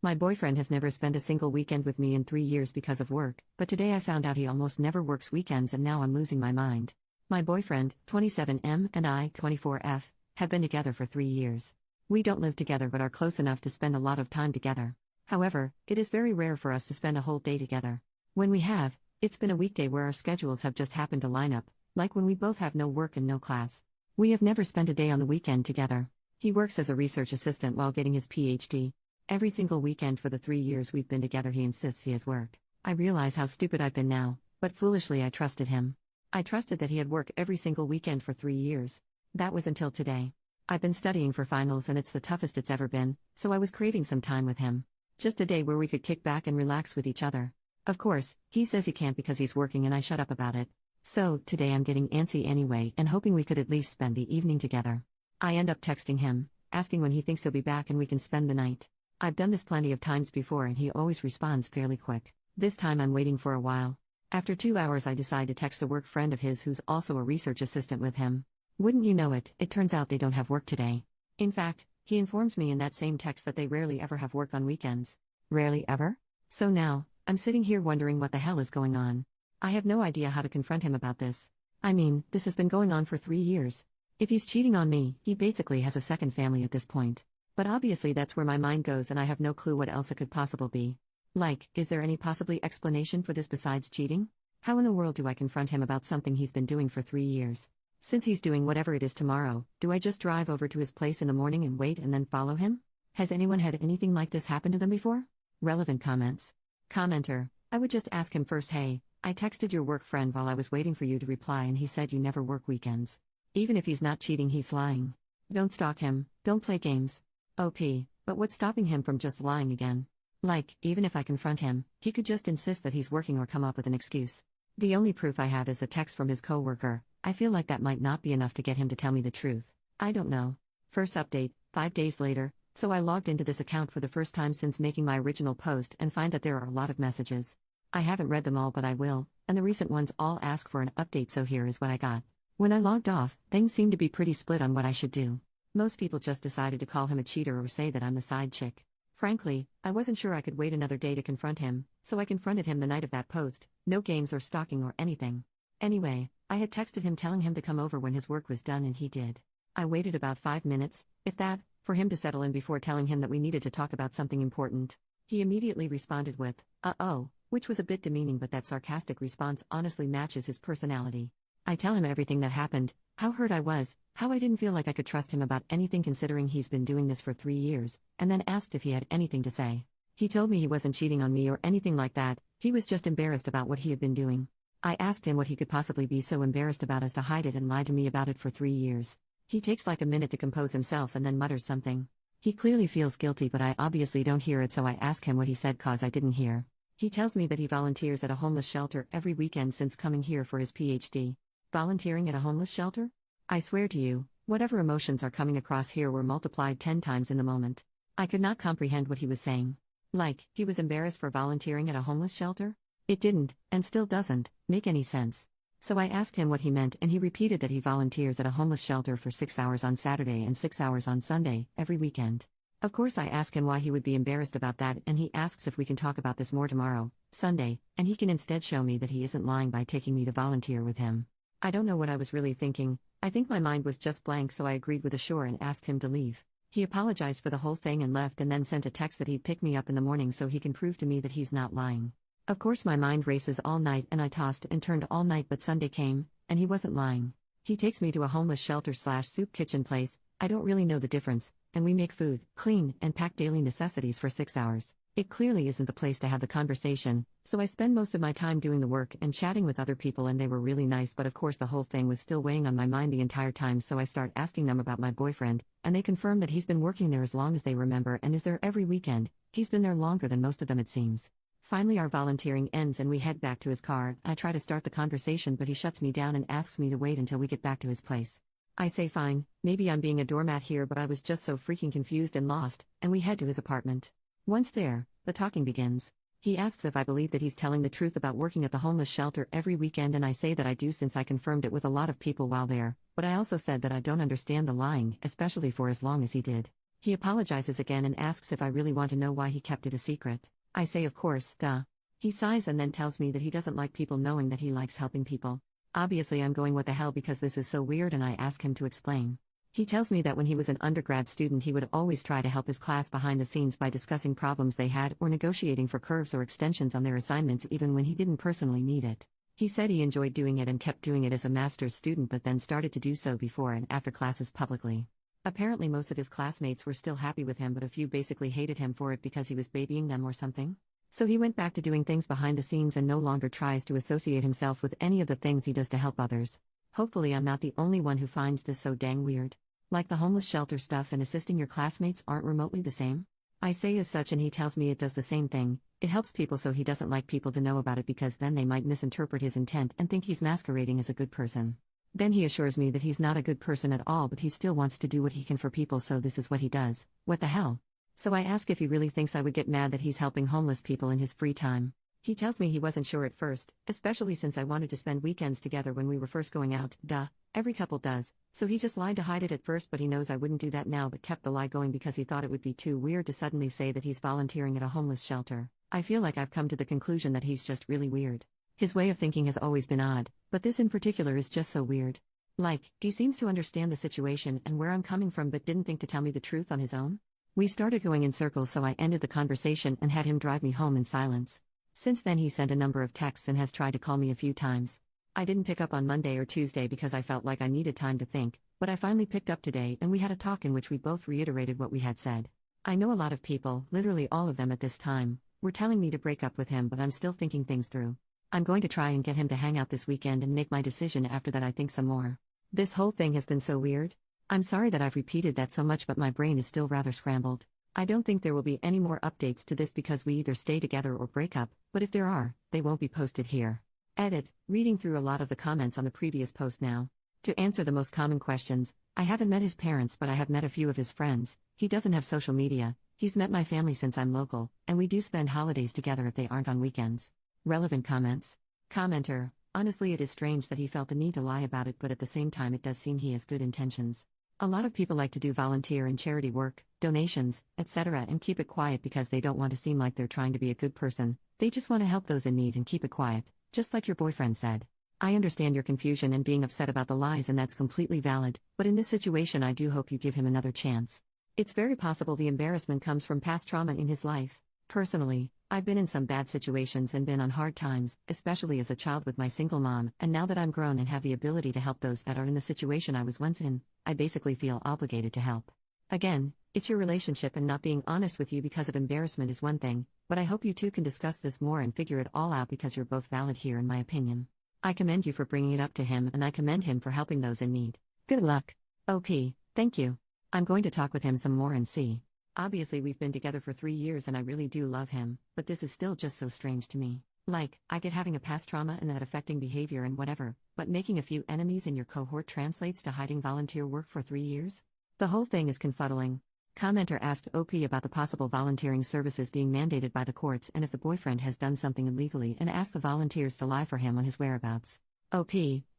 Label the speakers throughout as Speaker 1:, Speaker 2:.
Speaker 1: My boyfriend has never spent a single weekend with me in 3 years because of work, but today I found out he almost never works weekends and now I'm losing my mind. My boyfriend, 27M, and I, 24F, have been together for 3 years. We don't live together but are close enough to spend a lot of time together. However, it is very rare for us to spend a whole day together. When we have, it's been a weekday where our schedules have just happened to line up, like when we both have no work and no class. We have never spent a day on the weekend together. He works as a research assistant while getting his PhD. Every single weekend for the 3 years we've been together he insists he has work. I realize how stupid I've been now, but foolishly I trusted him. I trusted that he had work every single weekend for 3 years. That was until today. I've been studying for finals and it's the toughest it's ever been, so I was craving some time with him. Just a day where we could kick back and relax with each other. Of course, he says he can't because he's working and I shut up about it. So, today I'm getting antsy anyway and hoping we could at least spend the evening together. I end up texting him, asking when he thinks he'll be back and we can spend the night. I've done this plenty of times before and he always responds fairly quick. This time I'm waiting for a while. After 2 hours I decide to text a work friend of his who's also a research assistant with him. Wouldn't you know it, it turns out they don't have work today. In fact, he informs me in that same text that they rarely ever have work on weekends. Rarely ever? So now, I'm sitting here wondering what the hell is going on. I have no idea how to confront him about this. I mean, this has been going on for 3 years. If he's cheating on me, he basically has a second family at this point. But obviously that's where my mind goes and I have no clue what else it could possibly be. Like, is there any possibly explanation for this besides cheating? How in the world do I confront him about something he's been doing for 3 years? Since he's doing whatever it is tomorrow, do I just drive over to his place in the morning and wait and then follow him? Has anyone had anything like this happen to them before? Relevant comments. Commenter, I would just ask him first, hey, I texted your work friend while I was waiting for you to reply and he said you never work weekends. Even if he's not cheating he's lying. Don't stalk him, don't play games. OP, but what's stopping him from just lying again? Like, even if I confront him, he could just insist that he's working or come up with an excuse. The only proof I have is the text from his coworker. I feel like that might not be enough to get him to tell me the truth. I don't know. First update, 5 days later, so I logged into this account for the first time since making my original post and find that there are a lot of messages. I haven't read them all but I will, and the recent ones all ask for an update so here is what I got. When I logged off, things seemed to be pretty split on what I should do. Most people just decided to call him a cheater or say that I'm the side chick. Frankly, I wasn't sure I could wait another day to confront him, so I confronted him the night of that post, no games or stalking or anything. Anyway, I had texted him telling him to come over when his work was done and he did. I waited about 5 minutes, if that, for him to settle in before telling him that we needed to talk about something important. He immediately responded with, uh-oh, which was a bit demeaning but that sarcastic response honestly matches his personality. I tell him everything that happened, how hurt I was, how I didn't feel like I could trust him about anything considering he's been doing this for 3 years, and then asked if he had anything to say. He told me he wasn't cheating on me or anything like that, he was just embarrassed about what he had been doing. I asked him what he could possibly be so embarrassed about as to hide it and lie to me about it for 3 years. He takes like a minute to compose himself and then mutters something. He clearly feels guilty but I obviously don't hear it so I ask him what he said cause I didn't hear. He tells me that he volunteers at a homeless shelter every weekend since coming here for his PhD. Volunteering at a homeless shelter? I swear to you, whatever emotions are coming across here were multiplied 10 times in the moment. I could not comprehend what he was saying. Like, he was embarrassed for volunteering at a homeless shelter? It didn't, and still doesn't, make any sense. So I asked him what he meant and he repeated that he volunteers at a homeless shelter for 6 hours on Saturday and 6 hours on Sunday, every weekend. Of course I ask him why he would be embarrassed about that and he asks if we can talk about this more tomorrow, Sunday, and he can instead show me that he isn't lying by taking me to volunteer with him. I don't know what I was really thinking. I think my mind was just blank so I agreed with a sure and asked him to leave. He apologized for the whole thing and left and then sent a text that he'd pick me up in the morning so he can prove to me that he's not lying. Of course my mind races all night and I tossed and turned all night but Sunday came, and he wasn't lying. He takes me to a homeless shelter/soup kitchen place, I don't really know the difference, and we make food, clean, and pack daily necessities for 6 hours. It clearly isn't the place to have the conversation, so I spend most of my time doing the work and chatting with other people and they were really nice but of course the whole thing was still weighing on my mind the entire time so I start asking them about my boyfriend, and they confirm that he's been working there as long as they remember and is there every weekend. He's been there longer than most of them it seems. Finally our volunteering ends and we head back to his car. I try to start the conversation but he shuts me down and asks me to wait until we get back to his place. I say fine, maybe I'm being a doormat here but I was just so freaking confused and lost, and we head to his apartment. Once there, the talking begins. He asks if I believe that he's telling the truth about working at the homeless shelter every weekend and I say that I do since I confirmed it with a lot of people while there, but I also said that I don't understand the lying, especially for as long as he did. He apologizes again and asks if I really want to know why he kept it a secret. I say of course, duh. He sighs and then tells me that he doesn't like people knowing that he likes helping people. Obviously I'm going what the hell because this is so weird and I ask him to explain. He tells me that when he was an undergrad student he would always try to help his class behind the scenes by discussing problems they had or negotiating for curves or extensions on their assignments even when he didn't personally need it. He said he enjoyed doing it and kept doing it as a master's student but then started to do so before and after classes publicly. Apparently most of his classmates were still happy with him but a few basically hated him for it because he was babying them or something. So he went back to doing things behind the scenes and no longer tries to associate himself with any of the things he does to help others. Hopefully I'm not the only one who finds this so dang weird. Like the homeless shelter stuff and assisting your classmates aren't remotely the same? I say as such and he tells me it does the same thing. It helps people so he doesn't like people to know about it because then they might misinterpret his intent and think he's masquerading as a good person. Then he assures me that he's not a good person at all but he still wants to do what he can for people so this is what he does. What the hell? So I ask if he really thinks I would get mad that he's helping homeless people in his free time. He tells me he wasn't sure at first, especially since I wanted to spend weekends together when we were first going out, duh, every couple does, so he just lied to hide it at first but he knows I wouldn't do that now but kept the lie going because he thought it would be too weird to suddenly say that he's volunteering at a homeless shelter. I feel like I've come to the conclusion that he's just really weird. His way of thinking has always been odd, but this in particular is just so weird. Like, he seems to understand the situation and where I'm coming from but didn't think to tell me the truth on his own. We started going in circles so I ended the conversation and had him drive me home in silence. Since then he sent a number of texts and has tried to call me a few times. I didn't pick up on Monday or Tuesday because I felt like I needed time to think, but I finally picked up today and we had a talk in which we both reiterated what we had said. I know a lot of people, literally all of them at this time, were telling me to break up with him but I'm still thinking things through. I'm going to try and get him to hang out this weekend and make my decision after that I think some more. This whole thing has been so weird. I'm sorry that I've repeated that so much but my brain is still rather scrambled. I don't think there will be any more updates to this because we either stay together or break up, but if there are, they won't be posted here. Edit, reading through a lot of the comments on the previous post now. To answer the most common questions, I haven't met his parents but I have met a few of his friends, he doesn't have social media, he's met my family since I'm local, and we do spend holidays together if they aren't on weekends. Relevant comments. Commenter, honestly it is strange that he felt the need to lie about it but at the same time it does seem he has good intentions. A lot of people like to do volunteer and charity work, donations, etc. and keep it quiet because they don't want to seem like they're trying to be a good person, they just want to help those in need and keep it quiet, just like your boyfriend said. I understand your confusion and being upset about the lies and that's completely valid, but in this situation I do hope you give him another chance. It's very possible the embarrassment comes from past trauma in his life. Personally, I've been in some bad situations and been on hard times, especially as a child with my single mom, and now that I'm grown and have the ability to help those that are in the situation I was once in, I basically feel obligated to help. Again, it's your relationship and not being honest with you because of embarrassment is one thing, but I hope you two can discuss this more and figure it all out because you're both valid here in my opinion. I commend you for bringing it up to him and I commend him for helping those in need. Good luck. OP, thank you. I'm going to talk with him some more and see. Obviously we've been together for 3 years and I really do love him, but this is still just so strange to me. Like, I get having a past trauma and that affecting behavior and whatever, but making a few enemies in your cohort translates to hiding volunteer work for 3 years? The whole thing is confuddling. Commenter asked OP about the possible volunteering services being mandated by the courts and if the boyfriend has done something illegally and asked the volunteers to lie for him on his whereabouts. OP,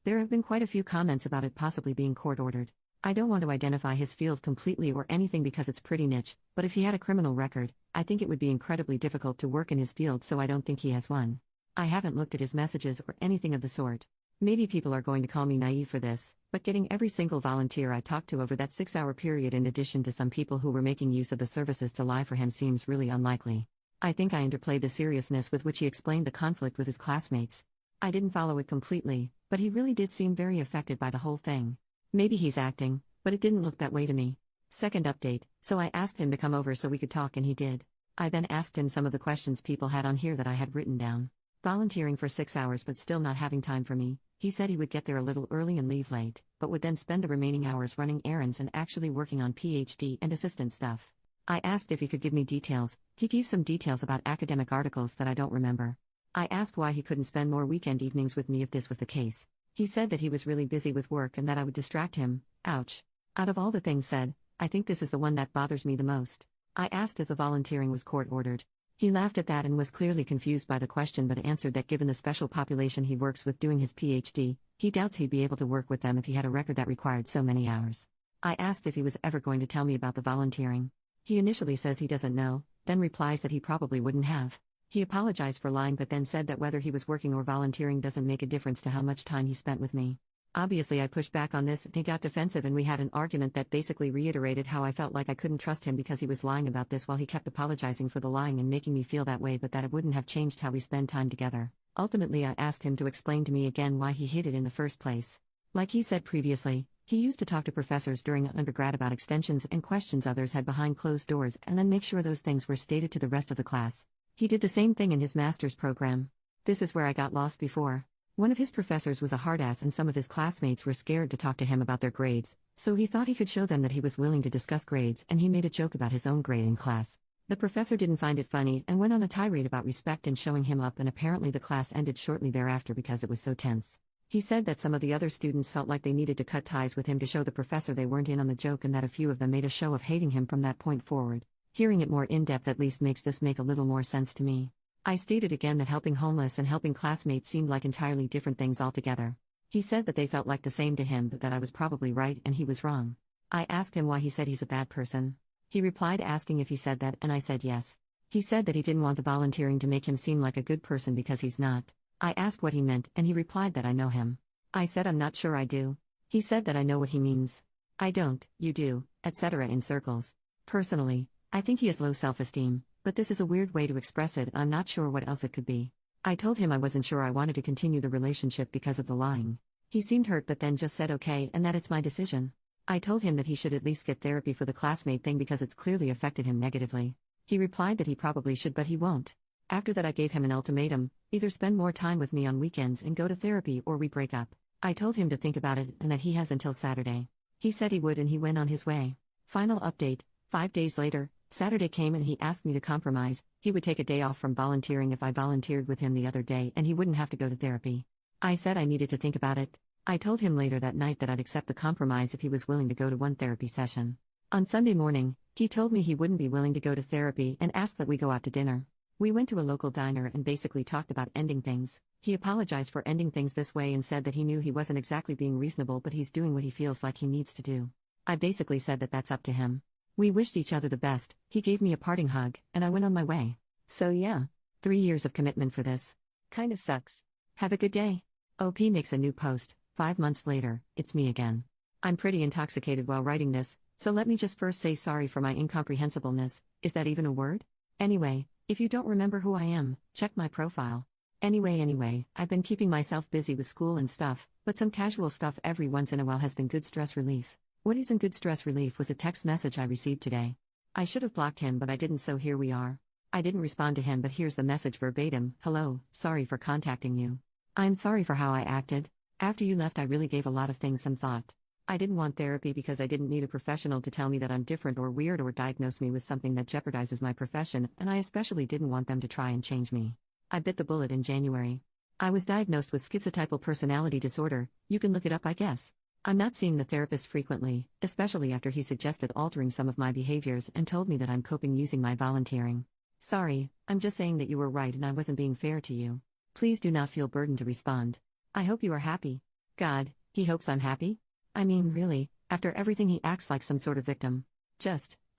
Speaker 1: there have been quite a few comments about it possibly being court-ordered. I don't want to identify his field completely or anything because it's pretty niche, but if he had a criminal record, I think it would be incredibly difficult to work in his field so I don't think he has one. I haven't looked at his messages or anything of the sort. Maybe people are going to call me naive for this, but getting every single volunteer I talked to over that 6-hour period in addition to some people who were making use of the services to lie for him seems really unlikely. I think I underplayed the seriousness with which he explained the conflict with his classmates. I didn't follow it completely, but he really did seem very affected by the whole thing. Maybe he's acting, but it didn't look that way to me. Second update, so I asked him to come over so we could talk and he did. I then asked him some of the questions people had on here that I had written down. Volunteering for 6 hours but still not having time for me. He said he would get there a little early and leave late, but would then spend the remaining hours running errands and actually working on PhD and assistant stuff. I asked if he could give me details. He gave some details about academic articles that I don't remember. I asked why he couldn't spend more weekend evenings with me if this was the case. He said that he was really busy with work and that I would distract him. Ouch. Out of all the things said, I think this is the one that bothers me the most. I asked if the volunteering was court-ordered. He laughed at that and was clearly confused by the question but answered that given the special population he works with doing his PhD, he doubts he'd be able to work with them if he had a record that required so many hours. I asked if he was ever going to tell me about the volunteering. He initially says he doesn't know, then replies that he probably wouldn't have. He apologized for lying but then said that whether he was working or volunteering doesn't make a difference to how much time he spent with me. Obviously, I pushed back on this and he got defensive, and we had an argument that basically reiterated how I felt like I couldn't trust him because he was lying about this while he kept apologizing for the lying and making me feel that way, but that it wouldn't have changed how we spend time together. Ultimately, I asked him to explain to me again why he hid it in the first place. Like he said previously, he used to talk to professors during undergrad about extensions and questions others had behind closed doors and then make sure those things were stated to the rest of the class. He did the same thing in his master's program. This is where I got lost before. One of his professors was a hard ass and some of his classmates were scared to talk to him about their grades, so he thought he could show them that he was willing to discuss grades, and he made a joke about his own grade in class. The professor didn't find it funny and went on a tirade about respect and showing him up, and apparently the class ended shortly thereafter because it was so tense. He said that some of the other students felt like they needed to cut ties with him to show the professor they weren't in on the joke, and that a few of them made a show of hating him from that point forward. Hearing it more in-depth at least makes this make a little more sense to me. I stated again that helping homeless and helping classmates seemed like entirely different things altogether. He said that they felt like the same to him, but that I was probably right and he was wrong. I asked him why he said he's a bad person. He replied asking if he said that, and I said yes. He said that he didn't want the volunteering to make him seem like a good person because he's not. I asked what he meant, and he replied that I know him. I said I'm not sure I do. He said that I know what he means. I don't, you do, etc. in circles. Personally, I think he has low self-esteem, but this is a weird way to express it, and I'm not sure what else it could be. I told him I wasn't sure I wanted to continue the relationship because of the lying. He seemed hurt but then just said okay and that it's my decision. I told him that he should at least get therapy for the classmate thing because it's clearly affected him negatively. He replied that he probably should but he won't. After that I gave him an ultimatum: either spend more time with me on weekends and go to therapy or we break up. I told him to think about it and that he has until Saturday. He said he would and he went on his way. Final update: 5 days later, Saturday came and he asked me to compromise. He would take a day off from volunteering if I volunteered with him the other day and he wouldn't have to go to therapy. I said I needed to think about it. I told him later that night that I'd accept the compromise if he was willing to go to one therapy session. On Sunday morning, he told me he wouldn't be willing to go to therapy and asked that we go out to dinner. We went to a local diner and basically talked about ending things. He apologized for ending things this way and said that he knew he wasn't exactly being reasonable but he's doing what he feels like he needs to do. I basically said that that's up to him. We wished each other the best, he gave me a parting hug, and I went on my way. So yeah, 3 years of commitment for this. Kind of sucks. Have a good day. OP makes a new post. 5 months later, it's me again. I'm pretty intoxicated while writing this, so let me just first say sorry for my incomprehensibleness. Is that even a word? Anyway, if you don't remember who I am, check my profile. Anyway, I've been keeping myself busy with school and stuff, but some casual stuff every once in a while has been good stress relief. What isn't good stress relief was a text message I received today. I should have blocked him but I didn't, so here we are. I didn't respond to him but here's the message verbatim. Hello, sorry for contacting you. I'm sorry for how I acted. After you left I really gave a lot of things some thought. I didn't want therapy because I didn't need a professional to tell me that I'm different or weird or diagnose me with something that jeopardizes my profession, and I especially didn't want them to try and change me. I bit the bullet in January. I was diagnosed with schizotypal personality disorder. You can look it up, I guess. I'm not seeing the therapist frequently, especially after he suggested altering some of my behaviors and told me that I'm coping using my volunteering. Sorry, I'm just saying that you were right and I wasn't being fair to you. Please do not feel burdened to respond. I hope you are happy. God, he hopes I'm happy? I mean, really, after everything he acts like some sort of victim.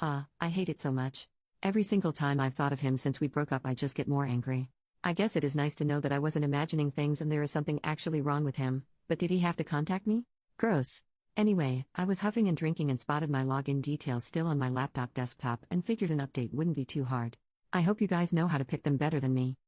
Speaker 1: I hate it so much. Every single time I've thought of him since we broke up I just get more angry. I guess it is nice to know that I wasn't imagining things and there is something actually wrong with him, but did he have to contact me? Gross. Anyway, I was huffing and drinking and spotted my login details still on my laptop desktop and figured an update wouldn't be too hard. I hope you guys know how to pick them better than me.